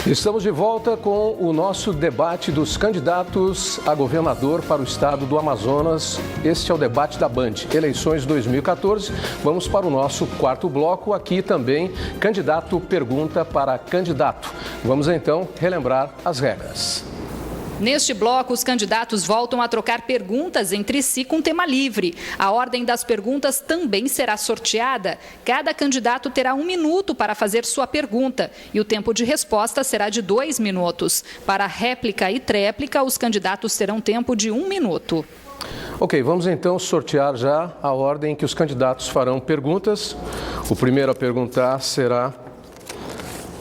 Estamos de volta com o nosso debate dos candidatos a governador para o estado do Amazonas. Este é o debate da Band, eleições 2014. Vamos para o nosso quarto bloco. Aqui também, candidato pergunta para candidato. Vamos então relembrar as regras. Neste bloco, os candidatos voltam a trocar perguntas entre si com tema livre. A ordem das perguntas também será sorteada. Cada candidato terá 1 minuto para fazer sua pergunta e o tempo de resposta será de 2 minutos. Para réplica e tréplica, os candidatos terão tempo de 1 minuto. Ok, vamos então sortear já a ordem em que os candidatos farão perguntas. O primeiro a perguntar será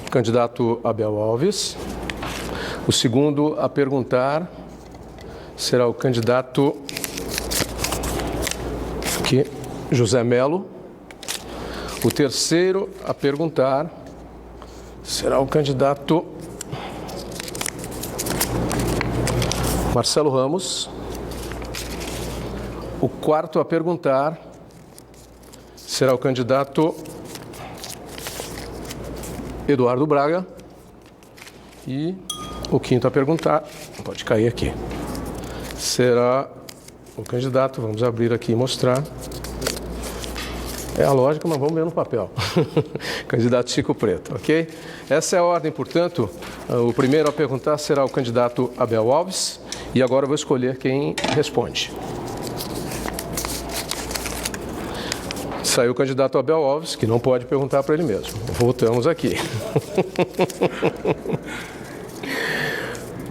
o candidato Abel Alves. O segundo a perguntar será o candidato José Melo. O terceiro a perguntar será o candidato Marcelo Ramos. O quarto a perguntar será o candidato Eduardo Braga. E o quinto a perguntar, pode cair aqui, será o candidato, vamos abrir aqui e mostrar. É a lógica, mas vamos ver no papel. Candidato Chico Preto, ok? Essa é a ordem, portanto. O primeiro a perguntar será o candidato Abel Alves. E agora eu vou escolher quem responde. Saiu o candidato Abel Alves, que não pode perguntar para ele mesmo. Voltamos aqui.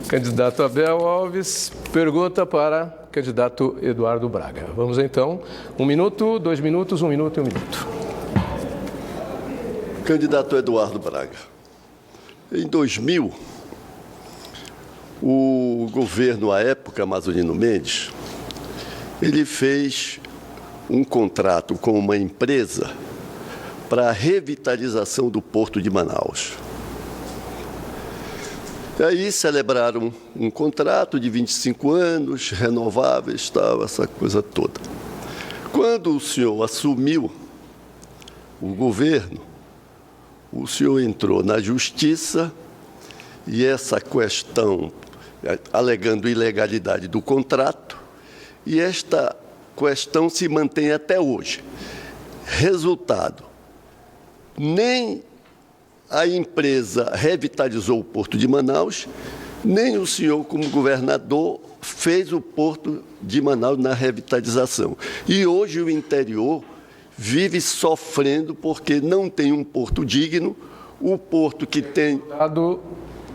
Candidato Abel Alves pergunta para candidato Eduardo Braga. Vamos então, 1 minuto, 2 minutos, 1 minuto e 1 minuto. Candidato Eduardo Braga. Em 2000, o governo, à época, Amazonino Mendes, ele fez um contrato com uma empresa para a revitalização do Porto de Manaus. E aí celebraram um contrato de 25 anos, renováveis, tal, essa coisa toda. Quando o senhor assumiu o governo, o senhor entrou na justiça e essa questão, alegando ilegalidade do contrato, e esta questão se mantém até hoje. Resultado, nem a empresa revitalizou o Porto de Manaus, nem o senhor, como governador, fez o Porto de Manaus na revitalização. E hoje o interior vive sofrendo porque não tem um porto digno, o porto que tem... Dado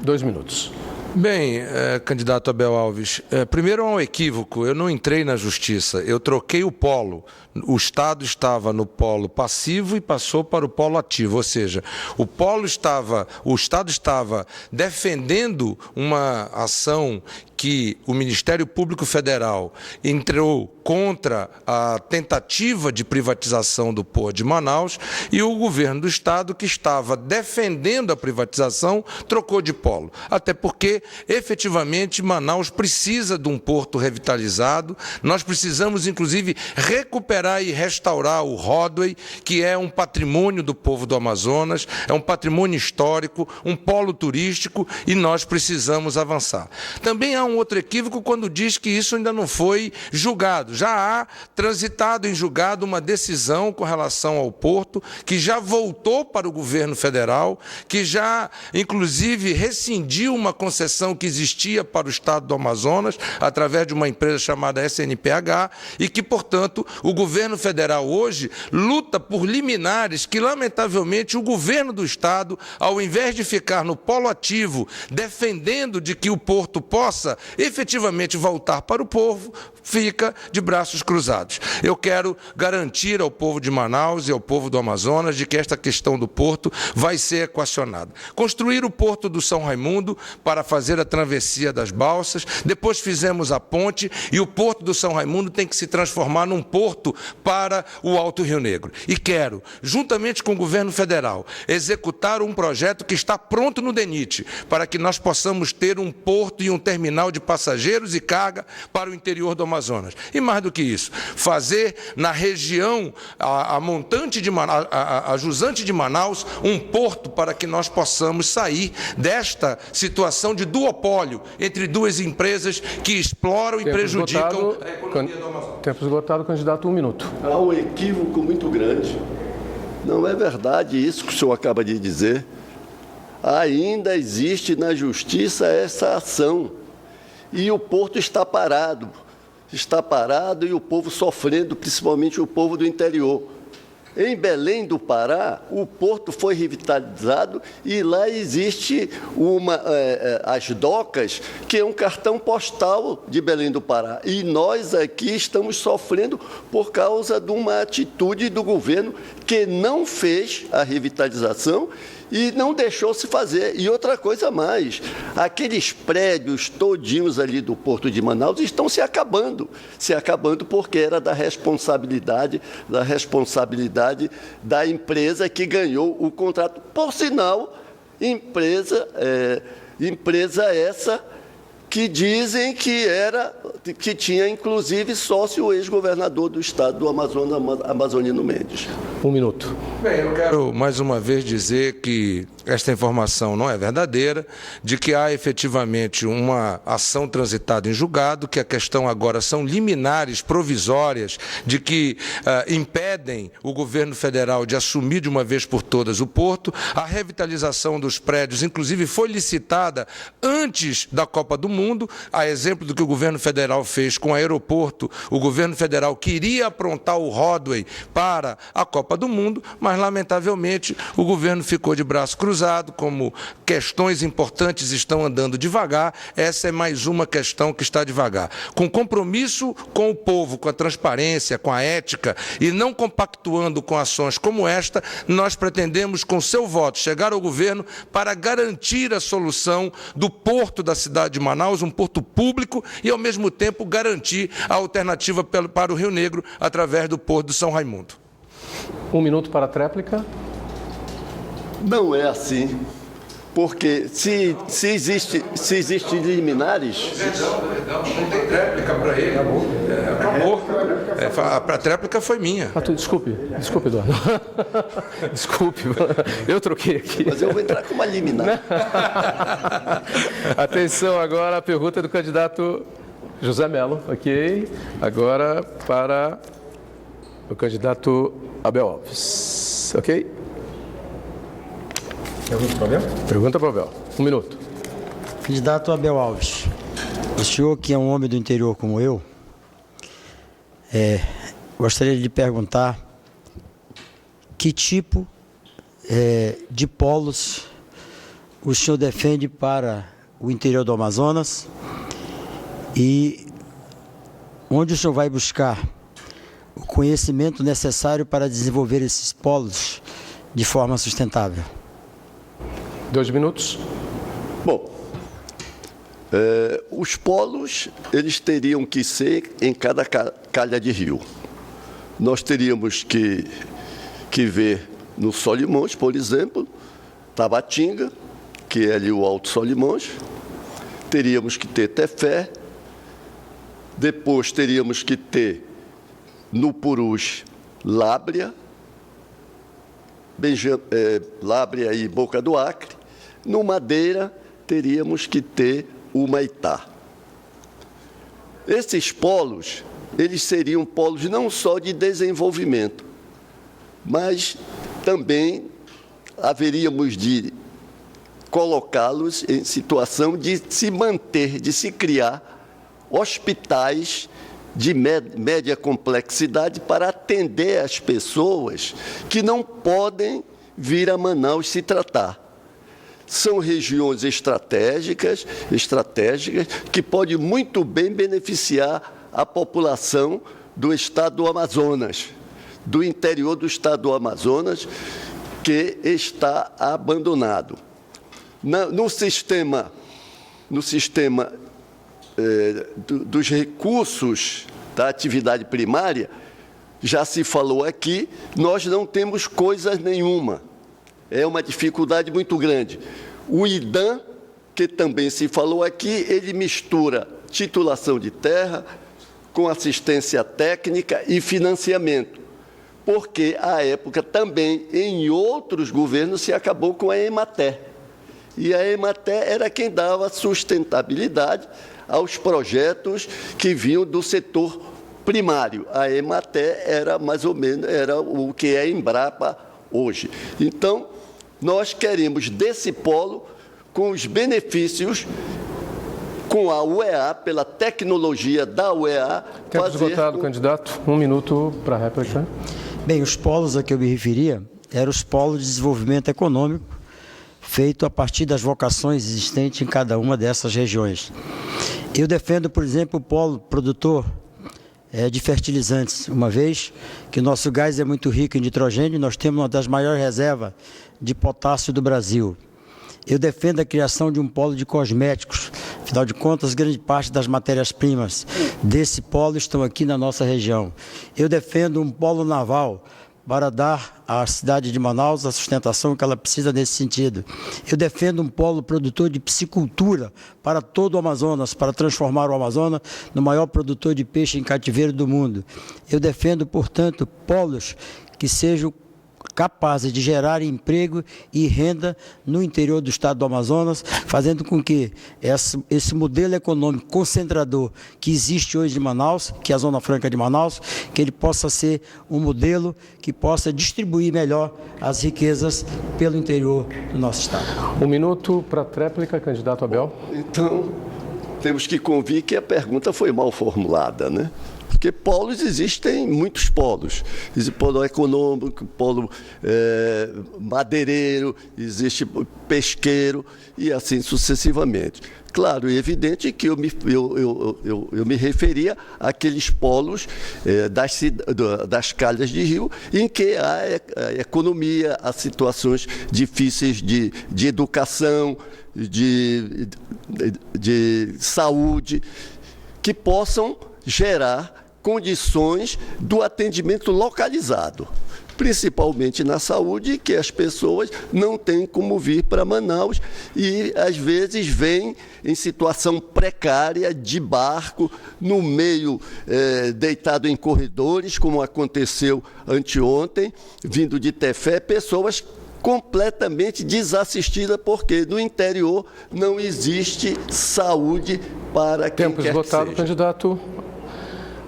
2 minutos. Bem, candidato Abel Alves, primeiro é um equívoco, eu não entrei na justiça, eu troquei o polo. O Estado estava no polo passivo e passou para o polo ativo, ou seja, o Estado estava defendendo uma ação que o Ministério Público Federal entrou contra a tentativa de privatização do Porto de Manaus e o governo do Estado, que estava defendendo a privatização, trocou de polo. Até porque, efetivamente, Manaus precisa de um porto revitalizado. Nós precisamos, inclusive, recuperar e restaurar o Roadway, que é um patrimônio do povo do Amazonas, é um patrimônio histórico, um polo turístico, e nós precisamos avançar. Também há um outro equívoco quando diz que isso ainda não foi julgado. Já há transitado em julgado uma decisão com relação ao porto, que já voltou para o governo federal, que já, inclusive, rescindiu uma concessão que existia para o estado do Amazonas, através de uma empresa chamada SNPH, e que, portanto, o governo federal hoje luta por liminares que, lamentavelmente, o governo do estado, ao invés de ficar no polo ativo, defendendo de que o porto possa efetivamente voltar para o povo, fica de braços cruzados. Eu quero garantir ao povo de Manaus e ao povo do Amazonas de que esta questão do porto vai ser equacionada. Construir o porto do São Raimundo para fazer a travessia das balsas, depois fizemos a ponte e o porto do São Raimundo tem que se transformar num porto para o Alto Rio Negro. E quero, juntamente com o governo federal, executar um projeto que está pronto no DENIT, para que nós possamos ter um porto e um terminal de passageiros e carga para o interior do Amazonas. E mais do que isso, fazer na região, a montante de Manaus, a jusante de Manaus, um porto para que nós possamos sair desta situação de duopólio entre duas empresas que exploram e prejudicam a economia do Amazonas. Tempo esgotado, candidato, 1 minuto. Há um equívoco muito grande. Não é verdade isso que o senhor acaba de dizer. Ainda existe na Justiça essa ação. E o porto está parado. Está parado e o povo sofrendo, principalmente o povo do interior. Em Belém do Pará, o porto foi revitalizado e lá existe as docas, que é um cartão postal de Belém do Pará. E nós aqui estamos sofrendo por causa de uma atitude do governo que não fez a revitalização e não deixou se fazer. E outra coisa mais, aqueles prédios todinhos ali do Porto de Manaus estão se acabando porque era da responsabilidade da empresa que ganhou o contrato. Por sinal, empresa essa que dizem que tinha, inclusive, sócio o ex-governador do estado do Amazonas, Amazonino Mendes. 1 minuto. Bem, eu quero mais uma vez dizer que esta informação não é verdadeira, de que há efetivamente uma ação transitada em julgado, que a questão agora são liminares provisórias, de que impedem o governo federal de assumir de uma vez por todas o porto. A revitalização dos prédios, inclusive, foi licitada antes da Copa do Mundo, a exemplo do que o governo federal fez com o aeroporto. O governo federal queria aprontar o roadway para a Copa do Mundo, mas, lamentavelmente, o governo ficou de braço cruzado, como questões importantes estão andando devagar, essa é mais uma questão que está devagar. Com compromisso com o povo, com a transparência, com a ética, e não compactuando com ações como esta, nós pretendemos, com seu voto, chegar ao governo para garantir a solução do porto da cidade de Manaus, um porto público, e, ao mesmo tempo, garantir a alternativa para o Rio Negro através do porto de São Raimundo. 1 minuto para a tréplica. Não é assim, porque se existe liminares... Não tem tréplica para ele. Acabou. A tréplica foi minha. Desculpe, Eduardo. Desculpe, eu troquei aqui. Mas eu vou entrar com uma liminar. Atenção agora, a pergunta do candidato José Mello, ok? Agora para o candidato Abel Alves, ok? Pergunta para o Abel? Pergunta para o Abel. 1 minuto. Candidato Abel Alves, o senhor que é um homem do interior como eu, gostaria de lhe perguntar que tipo de polos o senhor defende para o interior do Amazonas e onde o senhor vai buscar o conhecimento necessário para desenvolver esses polos de forma sustentável. 2 minutos. Bom, os polos, eles teriam que ser em cada calha de rio. Nós teríamos que ver no Solimões, por exemplo, Tabatinga, que é ali o Alto Solimões. Teríamos que ter Tefé. Depois teríamos que ter no Purus, Lábrea, Lábrea e Boca do Acre. No Madeira, teríamos que ter o Humaitá. Esses polos, eles seriam polos não só de desenvolvimento, mas também haveríamos de colocá-los em situação de se manter, de se criar hospitais de média complexidade para atender as pessoas que não podem vir a Manaus se tratar. São regiões estratégicas que podem muito bem beneficiar a população do estado do Amazonas, do interior do estado do Amazonas, que está abandonado. No sistema dos recursos da atividade primária, já se falou aqui, nós não temos coisa nenhuma. É uma dificuldade muito grande. O IDAM, que também se falou aqui, ele mistura titulação de terra com assistência técnica e financiamento, porque à época também, em outros governos, se acabou com a Emater. E a Emater era quem dava sustentabilidade aos projetos que vinham do setor primário. A Emater era mais ou menos o que é a Embrapa hoje. Então, nós queremos desse polo, com os benefícios, com a UEA, pela tecnologia da UEA, Tempo esgotado, candidato. 1 minuto para a réplica. Bem, os polos a que eu me referia eram os polos de desenvolvimento econômico feito a partir das vocações existentes em cada uma dessas regiões. Eu defendo, por exemplo, o polo produtor de fertilizantes, uma vez que o nosso gás é muito rico em nitrogênio e nós temos uma das maiores reservas de potássio do Brasil. Eu defendo a criação de um polo de cosméticos. Afinal de contas, grande parte das matérias-primas desse polo estão aqui na nossa região. Eu defendo um polo naval para dar à cidade de Manaus a sustentação que ela precisa nesse sentido. Eu defendo um polo produtor de piscicultura para todo o Amazonas, para transformar o Amazonas no maior produtor de peixe em cativeiro do mundo. Eu defendo, portanto, polos que sejam capazes de gerar emprego e renda no interior do estado do Amazonas, fazendo com que esse modelo econômico concentrador que existe hoje em Manaus, que é a Zona Franca de Manaus, que ele possa ser um modelo que possa distribuir melhor as riquezas pelo interior do nosso estado. 1 minuto para a tréplica, candidato Abel. Então, temos que convir que a pergunta foi mal formulada, né? Porque polos existem muitos polos. Existe polo econômico, polo madeireiro, existe pesqueiro e assim sucessivamente. Claro, é evidente que eu me referia àqueles polos das calhas de rio em que há a economia, há situações difíceis de educação, de saúde, que possam gerar condições do atendimento localizado, principalmente na saúde, que as pessoas não têm como vir para Manaus e, às vezes, vêm em situação precária, de barco, no meio, deitado em corredores, como aconteceu anteontem, vindo de Tefé, pessoas completamente desassistidas, porque no interior não existe saúde para quem Tempo quer esgotado, que seja. candidato.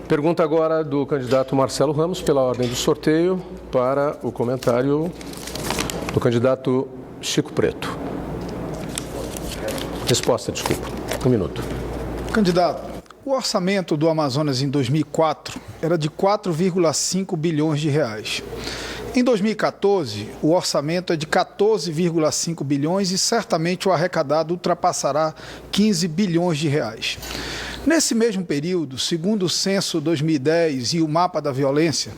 Pergunta agora do candidato Marcelo Ramos, pela ordem do sorteio, para o comentário do candidato Chico Preto. Resposta, desculpa. 1 minuto. Candidato, o orçamento do Amazonas em 2004 era de 4,5 bilhões de reais. Em 2014, o orçamento é de 14,5 bilhões e certamente o arrecadado ultrapassará 15 bilhões de reais. Nesse mesmo período, segundo o censo 2010 e o mapa da violência,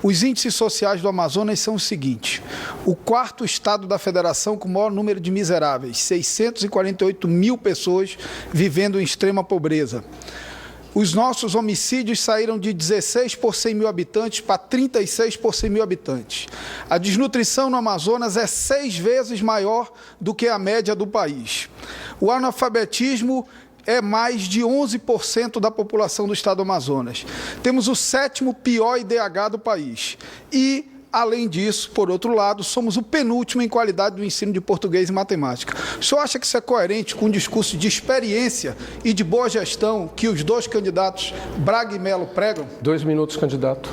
os índices sociais do Amazonas são os seguintes: o 4º estado da federação com o maior número de miseráveis, 648 mil pessoas vivendo em extrema pobreza. Os nossos homicídios saíram de 16 por 100 mil habitantes para 36 por 100 mil habitantes. A desnutrição no Amazonas é 6 vezes maior do que a média do país. O analfabetismo é mais de 11% da população do estado do Amazonas. Temos o 7º pior IDH do país. E, além disso, por outro lado, somos o penúltimo em qualidade do ensino de português e matemática. O senhor acha que isso é coerente com o discurso de experiência e de boa gestão que os dois candidatos Braga e Mello pregam? 2 minutos, candidato.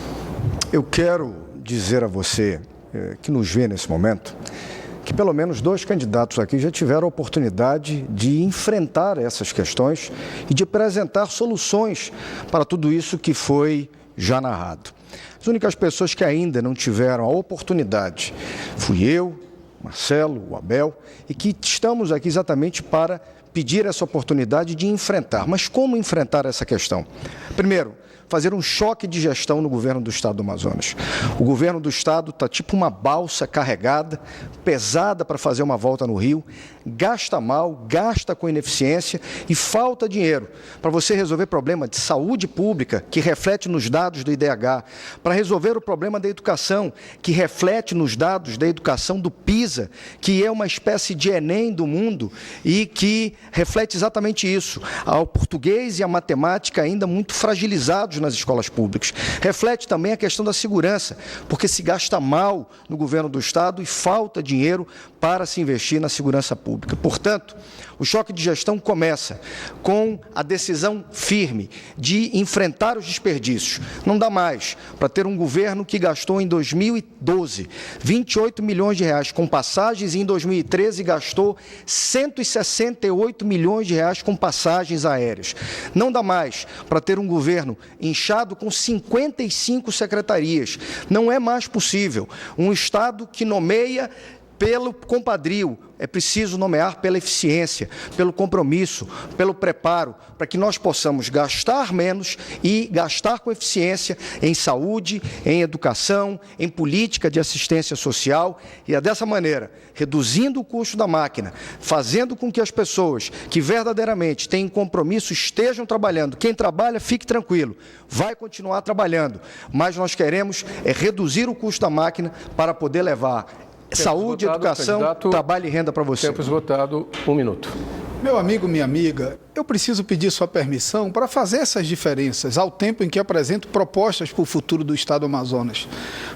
Eu quero dizer a você que nos vê nesse momento que pelo menos 2 candidatos aqui já tiveram a oportunidade de enfrentar essas questões e de apresentar soluções para tudo isso que foi já narrado. As únicas pessoas que ainda não tiveram a oportunidade fui eu, Marcelo, o Abel, e que estamos aqui exatamente para pedir essa oportunidade de enfrentar. Mas como enfrentar essa questão? Primeiro, fazer um choque de gestão no governo do Estado do Amazonas. O governo do Estado está tipo uma balsa carregada, pesada para fazer uma volta no Rio, gasta mal, gasta com ineficiência e falta dinheiro para você resolver problema de saúde pública, que reflete nos dados do IDH, para resolver o problema da educação, que reflete nos dados da educação do PISA, que é uma espécie de Enem do mundo e que reflete exatamente isso. O português e a matemática ainda muito fragilizados nas escolas públicas. Reflete também a questão da segurança, porque se gasta mal no governo do Estado e falta dinheiro para se investir na segurança pública. Portanto, o choque de gestão começa com a decisão firme de enfrentar os desperdícios. Não dá mais para ter um governo que gastou em 2012 28 milhões de reais com passagens e em 2013 gastou 168 milhões de reais com passagens aéreas. Não dá mais para ter um governo inchado com 55 secretarias. Não é mais possível um Estado que nomeia pelo compadrio. É preciso nomear pela eficiência, pelo compromisso, pelo preparo, para que nós possamos gastar menos e gastar com eficiência em saúde, em educação, em política de assistência social e, dessa maneira, reduzindo o custo da máquina, fazendo com que as pessoas que verdadeiramente têm compromisso estejam trabalhando. Quem trabalha, fique tranquilo, vai continuar trabalhando, mas nós queremos reduzir o custo da máquina para poder levar saúde, educação, trabalho e renda para você. Tempo esgotado, 1 minuto. Meu amigo, minha amiga, eu preciso pedir sua permissão para fazer essas diferenças ao tempo em que apresento propostas para o futuro do Estado do Amazonas.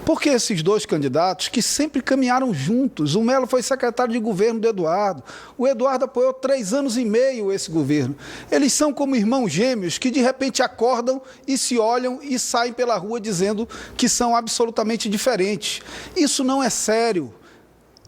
Porque esses dois candidatos que sempre caminharam juntos, o Melo foi secretário de governo do Eduardo, o Eduardo apoiou 3 anos e meio esse governo. Eles são como irmãos gêmeos que de repente acordam e se olham e saem pela rua dizendo que são absolutamente diferentes. Isso não é sério.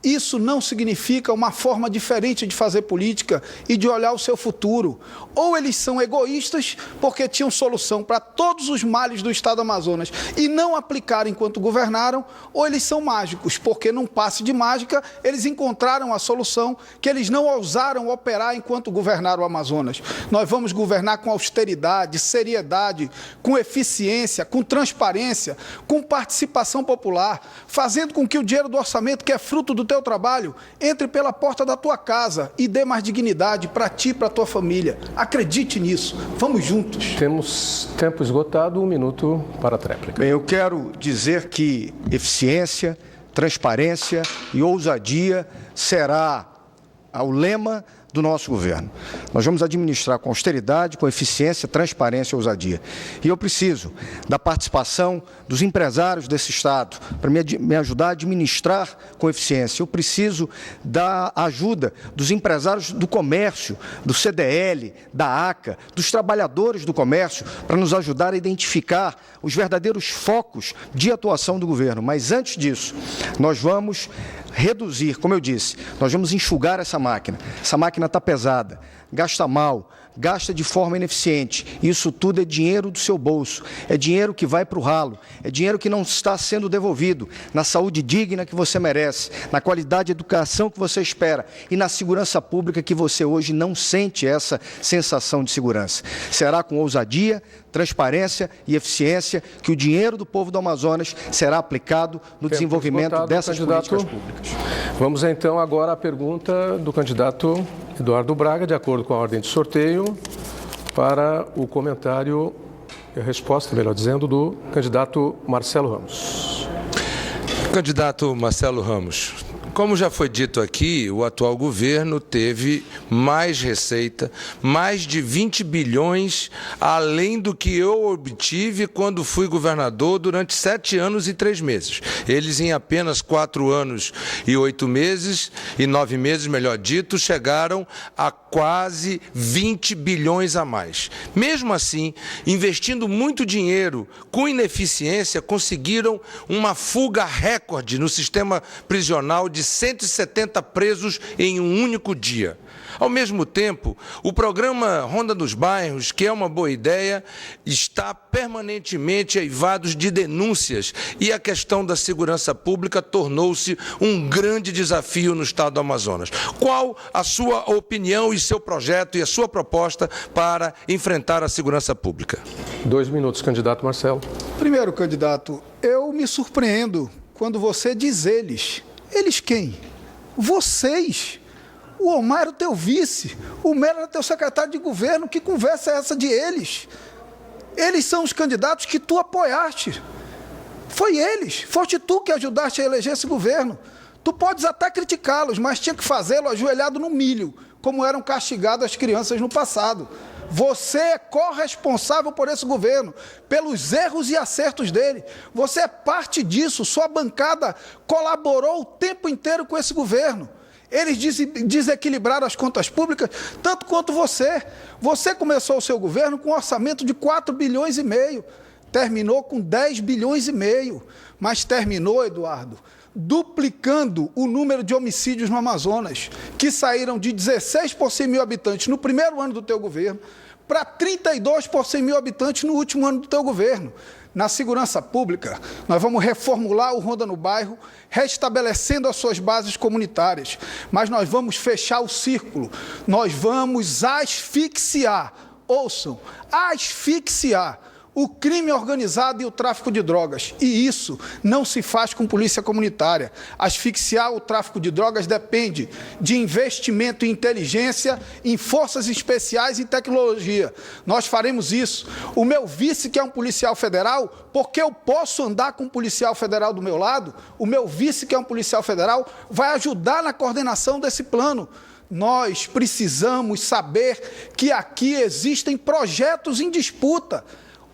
Isso não significa uma forma diferente de fazer política e de olhar o seu futuro. Ou eles são egoístas porque tinham solução para todos os males do Estado do Amazonas e não aplicaram enquanto governaram, ou eles são mágicos porque num passe de mágica eles encontraram a solução que eles não ousaram operar enquanto governaram o Amazonas. Nós vamos governar com austeridade, seriedade, com eficiência, com transparência, com participação popular, fazendo com que o dinheiro do orçamento, que é fruto do teu trabalho, entre pela porta da tua casa e dê mais dignidade para ti e para a tua família. Acredite nisso. Vamos juntos. Temos tempo esgotado, 1 minuto para a tréplica. Bem, eu quero dizer que eficiência, transparência e ousadia será o lema do nosso governo. Nós vamos administrar com austeridade, com eficiência, transparência e ousadia. E eu preciso da participação dos empresários desse Estado para me ajudar a administrar com eficiência. Eu preciso da ajuda dos empresários do comércio, do CDL, da ACA, dos trabalhadores do comércio, para nos ajudar a identificar os verdadeiros focos de atuação do governo. Mas antes disso, nós vamos reduzir, como eu disse, nós vamos enxugar essa máquina. Essa máquina está pesada, gasta mal, gasta de forma ineficiente. Isso tudo é dinheiro do seu bolso, é dinheiro que vai para o ralo, é dinheiro que não está sendo devolvido na saúde digna que você merece, na qualidade de educação que você espera e na segurança pública que você hoje não sente essa sensação de segurança. Será com ousadia, transparência e eficiência que o dinheiro do povo do Amazonas será aplicado no desenvolvimento dessas políticas públicas. Vamos então agora à pergunta do candidato Eduardo Braga, de acordo com a ordem de sorteio, para o comentário, a resposta, melhor dizendo, do candidato Marcelo Ramos. Candidato Marcelo Ramos, como já foi dito aqui, o atual governo teve mais receita, mais de 20 bilhões, além do que eu obtive quando fui governador durante 7 anos e 3 meses. Eles, em apenas 4 anos e 8 meses, e 9 meses, melhor dito, chegaram a quase 20 bilhões a mais. Mesmo assim, investindo muito dinheiro com ineficiência, conseguiram uma fuga recorde no sistema prisional de 170 presos em um único dia. Ao mesmo tempo, o programa Ronda dos Bairros, que é uma boa ideia, está permanentemente eivado de denúncias e a questão da segurança pública tornou-se um grande desafio no Estado do Amazonas. Qual a sua opinião e seu projeto e a sua proposta para enfrentar a segurança pública? 2 minutos, candidato Marcelo. Primeiro, candidato, eu me surpreendo quando você diz eles. Eles quem? Vocês. O Omar era o teu vice, o Melo era teu secretário de governo. Que conversa é essa de eles? Eles são os candidatos que tu apoiaste. Foi eles, foste tu que ajudaste a eleger esse governo. Tu podes até criticá-los, mas tinha que fazê-lo ajoelhado no milho, como eram castigadas as crianças no passado. Você é corresponsável por esse governo, pelos erros e acertos dele. Você é parte disso, sua bancada colaborou o tempo inteiro com esse governo. Eles desequilibraram as contas públicas tanto quanto você. Você começou o seu governo com um orçamento de 4,5 bilhões, terminou com 10,5 bilhões, mas terminou, Eduardo, duplicando o número de homicídios no Amazonas, que saíram de 16 por 100 mil habitantes no primeiro ano do teu governo para 32 por 100 mil habitantes no último ano do teu governo. Na segurança pública, nós vamos reformular o Ronda no Bairro, restabelecendo as suas bases comunitárias. Mas nós vamos fechar o círculo, nós vamos asfixiar, ouçam, asfixiar o crime organizado e o tráfico de drogas. E isso não se faz com polícia comunitária. Asfixiar o tráfico de drogas depende de investimento em inteligência, em forças especiais e tecnologia. Nós faremos isso. O meu vice, que é um policial federal, porque eu posso andar com um policial federal do meu lado, o meu vice, que é um policial federal, vai ajudar na coordenação desse plano. Nós precisamos saber que aqui existem projetos em disputa.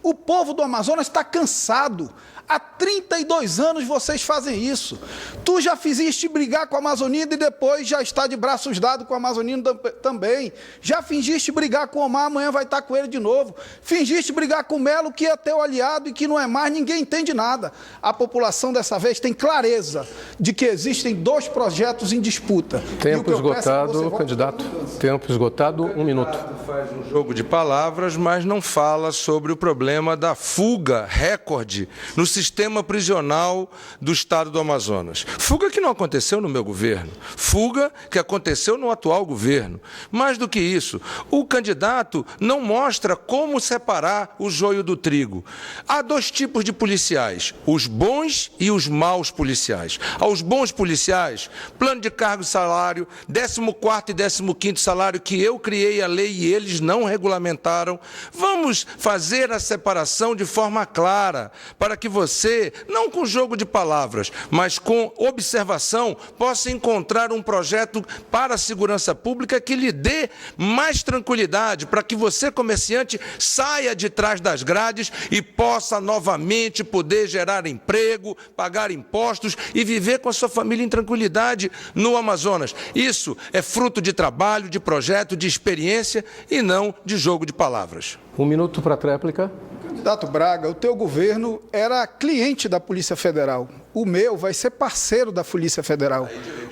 O povo do Amazonas está cansado. Há 32 anos vocês fazem isso. Tu já fizeste brigar com a Amazonina e depois já está de braços dados com a Amazonina também. Já fingiste brigar com o Omar, amanhã vai estar com ele de novo. Fingiste brigar com o Melo, que é teu aliado e que não é mais, ninguém entende nada. A população dessa vez tem clareza de que existem 2 projetos em disputa. Tempo esgotado, candidato. Tempo esgotado, 1 minuto. Faz um jogo de palavras, mas não fala sobre o problema da fuga recorde no sistema prisional do estado do Amazonas. Fuga que não aconteceu no meu governo, fuga que aconteceu no atual governo. Mais do que isso, o candidato não mostra como separar o joio do trigo. Há 2 tipos de policiais, os bons e os maus policiais. Aos bons policiais, plano de cargo e salário, 14º e 15º salário que eu criei a lei e eles não regulamentaram. Vamos fazer a separação de forma clara, para que você, não com jogo de palavras, mas com observação, possa encontrar um projeto para a segurança pública que lhe dê mais tranquilidade, para que você, comerciante, saia de trás das grades e possa novamente poder gerar emprego, pagar impostos e viver com a sua família em tranquilidade no Amazonas. Isso é fruto de trabalho, de projeto, de experiência e não de jogo de palavras. 1 minuto para a tréplica. Candidato Braga, o teu governo era cliente da Polícia Federal. O meu vai ser parceiro da Polícia Federal.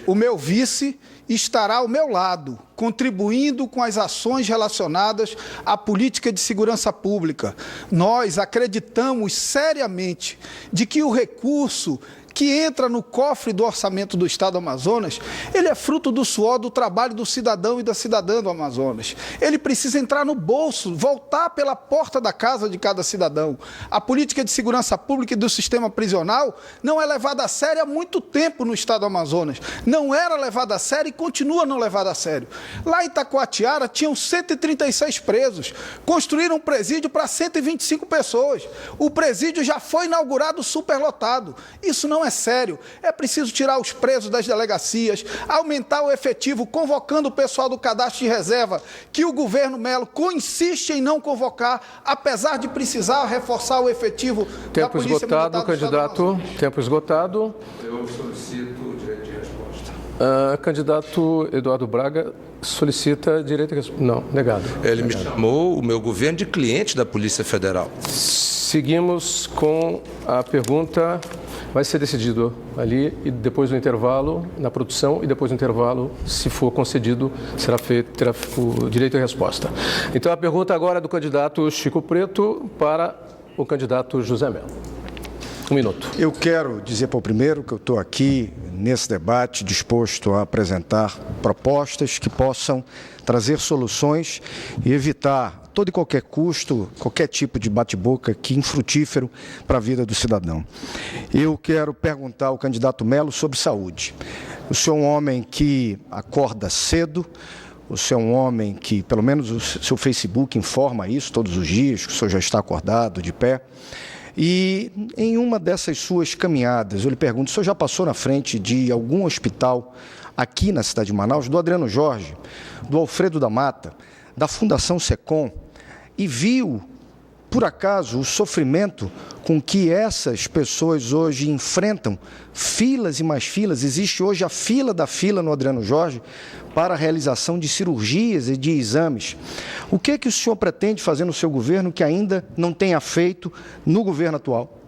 O meu vice estará ao meu lado, contribuindo com as ações relacionadas à política de segurança pública. Nós acreditamos seriamente de que o recurso que entra no cofre do orçamento do Estado do Amazonas, ele é fruto do suor do trabalho do cidadão e da cidadã do Amazonas. Ele precisa entrar no bolso, voltar pela porta da casa de cada cidadão. A política de segurança pública e do sistema prisional não é levada a sério há muito tempo no Estado do Amazonas. Não era levada a sério e continua não levada a sério. Lá em Itacoatiara tinham 136 presos. Construíram um presídio para 125 pessoas. O presídio já foi inaugurado superlotado. Isso não é sério. É preciso tirar os presos das delegacias, aumentar o efetivo, convocando o pessoal do cadastro de reserva, que o governo Melo insiste em não convocar, apesar de precisar reforçar o efetivo da Polícia Militar do Tempo esgotado, candidato. Tempo esgotado. Eu solicito o direito de resposta. Candidato Eduardo Braga solicita direito de resposta. Não, negado. Ele me chamou, o meu governo, de cliente da Polícia Federal. Seguimos com a pergunta. Vai ser decidido ali e depois do intervalo, na produção, e depois do intervalo, se for concedido, terá o direito à resposta. Então, a pergunta agora é do candidato Chico Preto para o candidato José Melo. 1 minuto. Eu quero dizer para o primeiro que eu estou aqui nesse debate disposto a apresentar propostas que possam trazer soluções e evitar todo e qualquer custo, qualquer tipo de bate-boca que infrutífero para a vida do cidadão. Eu quero perguntar ao candidato Melo sobre saúde. O senhor é um homem que acorda cedo, o senhor é um homem que, pelo menos o seu Facebook informa isso todos os dias, que o senhor já está acordado, de pé. E em uma dessas suas caminhadas, eu lhe pergunto, o senhor já passou na frente de algum hospital aqui na cidade de Manaus, do Adriano Jorge, do Alfredo da Mata, da Fundação Secom, e viu, por acaso, o sofrimento com que essas pessoas hoje enfrentam, filas e mais filas? Existe hoje a fila da fila no Adriano Jorge para a realização de cirurgias e de exames. O que é que o senhor pretende fazer no seu governo que ainda não tenha feito no governo atual?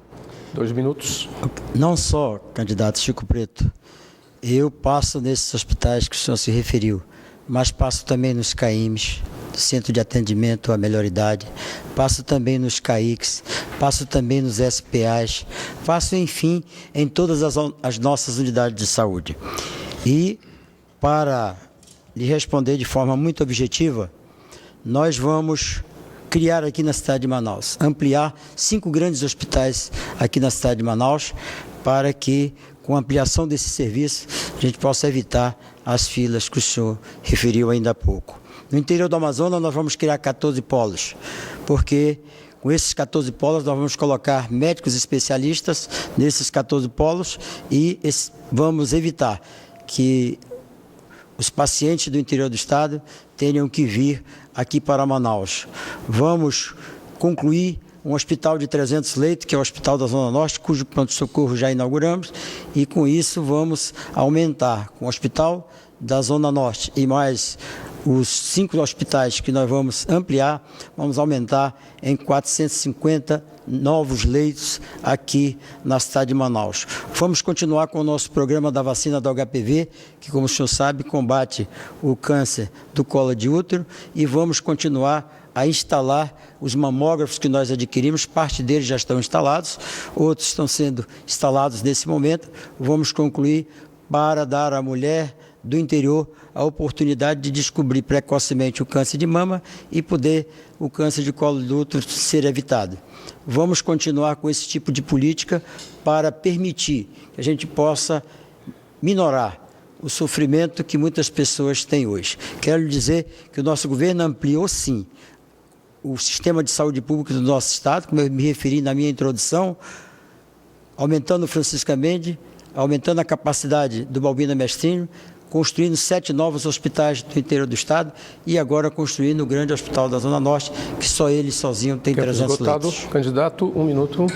2 minutos. Não só, candidato Chico Preto, eu passo nesses hospitais que o senhor se referiu, mas passo também nos CAIMs, Centro de Atendimento à Melhor Idade, passo também nos CAICs, passo também nos SPAs, passo, enfim, em todas as nossas unidades de saúde. E, para lhe responder de forma muito objetiva, nós vamos criar aqui na cidade de Manaus, ampliar 5 grandes hospitais aqui na cidade de Manaus, para que, com a ampliação desse serviço, a gente possa evitar as filas que o senhor referiu ainda há pouco. No interior do Amazonas, nós vamos criar 14 polos, porque com esses 14 polos nós vamos colocar médicos especialistas nesses 14 polos e vamos evitar que os pacientes do interior do estado tenham que vir aqui para Manaus. Vamos concluir um hospital de 300 leitos, que é o Hospital da Zona Norte, cujo pronto-socorro já inauguramos, e com isso vamos aumentar com o Hospital da Zona Norte e mais os 5 hospitais que nós vamos ampliar, vamos aumentar em 450 novos leitos aqui na cidade de Manaus. Vamos continuar com o nosso programa da vacina do HPV, que, como o senhor sabe, combate o câncer do colo de útero, e vamos continuar a instalar os mamógrafos que nós adquirimos, parte deles já estão instalados, outros estão sendo instalados nesse momento. Vamos concluir para dar à mulher do interior a oportunidade de descobrir precocemente o câncer de mama e poder o câncer de colo do útero ser evitado. Vamos continuar com esse tipo de política para permitir que a gente possa minorar o sofrimento que muitas pessoas têm hoje. Quero lhe dizer que o nosso governo ampliou, sim, o sistema de saúde pública do nosso estado, como eu me referi na minha introdução, aumentando o Francisca Mendes, aumentando a capacidade do Balbino Mestrinho, construindo 7 novos hospitais do interior do estado e agora construindo o grande hospital da Zona Norte, que só ele sozinho tem 300 leitos. Candidato, 1 minuto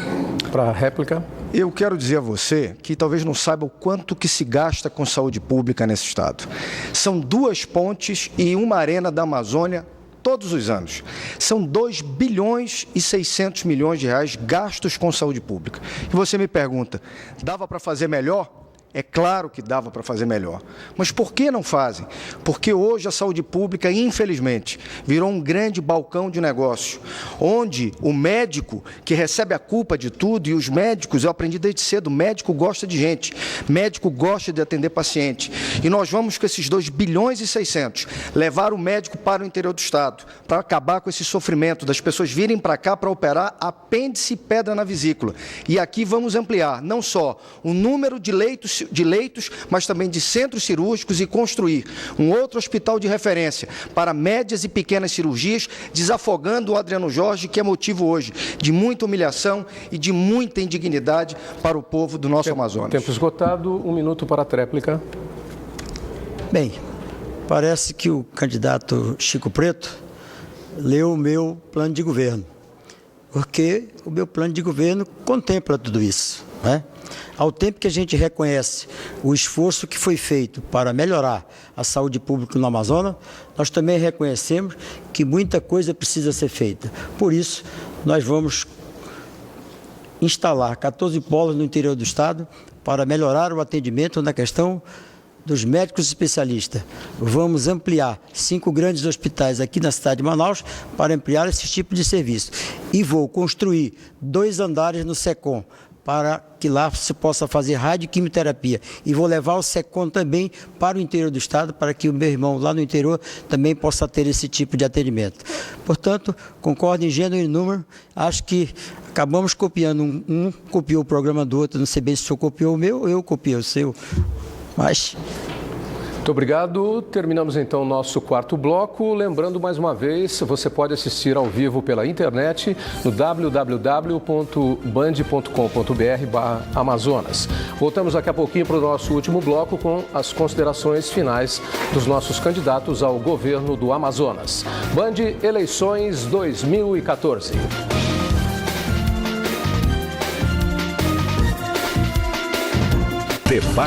para a réplica. Eu quero dizer a você que talvez não saiba o quanto que se gasta com saúde pública nesse estado. São 2 pontes e uma arena da Amazônia todos os anos. São 2 bilhões e 600 milhões de reais gastos com saúde pública. E você me pergunta, dava para fazer melhor? É claro que dava para fazer melhor. Mas por que não fazem? Porque hoje a saúde pública, infelizmente, virou um grande balcão de negócio, onde o médico que recebe a culpa de tudo, e os médicos, eu aprendi desde cedo, o médico gosta de gente, médico gosta de atender paciente. E nós vamos com esses 2 bilhões e 600 levar o médico para o interior do estado, para acabar com esse sofrimento das pessoas virem para cá para operar apêndice e pedra na vesícula. E aqui vamos ampliar não só o número de leitos, mas também de centros cirúrgicos e construir um outro hospital de referência para médias e pequenas cirurgias, desafogando o Adriano Jorge, que é motivo hoje de muita humilhação e de muita indignidade para o povo do nosso Amazonas. Tempo esgotado, 1 minuto para a tréplica. Bem, parece que o candidato Chico Preto leu o meu plano de governo, porque o meu plano de governo contempla tudo isso, né? Ao tempo que a gente reconhece o esforço que foi feito para melhorar a saúde pública no Amazonas, nós também reconhecemos que muita coisa precisa ser feita. Por isso, nós vamos instalar 14 polos no interior do estado para melhorar o atendimento na questão dos médicos especialistas. Vamos ampliar 5 grandes hospitais aqui na cidade de Manaus para ampliar esse tipo de serviço. E vou construir 2 andares no SECOM, para que lá se possa fazer radioquimioterapia. E vou levar o SECOM também para o interior do estado, para que o meu irmão lá no interior também possa ter esse tipo de atendimento. Portanto, concordo em gênero e número, acho que acabamos copiando, um copiou o programa do outro, não sei bem se o senhor copiou o meu ou eu copiei o seu, mas... Muito obrigado. Terminamos então o nosso quarto bloco. Lembrando mais uma vez, você pode assistir ao vivo pela internet no www.band.com.br/Amazonas. Voltamos daqui a pouquinho para o nosso último bloco com as considerações finais dos nossos candidatos ao governo do Amazonas. Band Eleições 2014.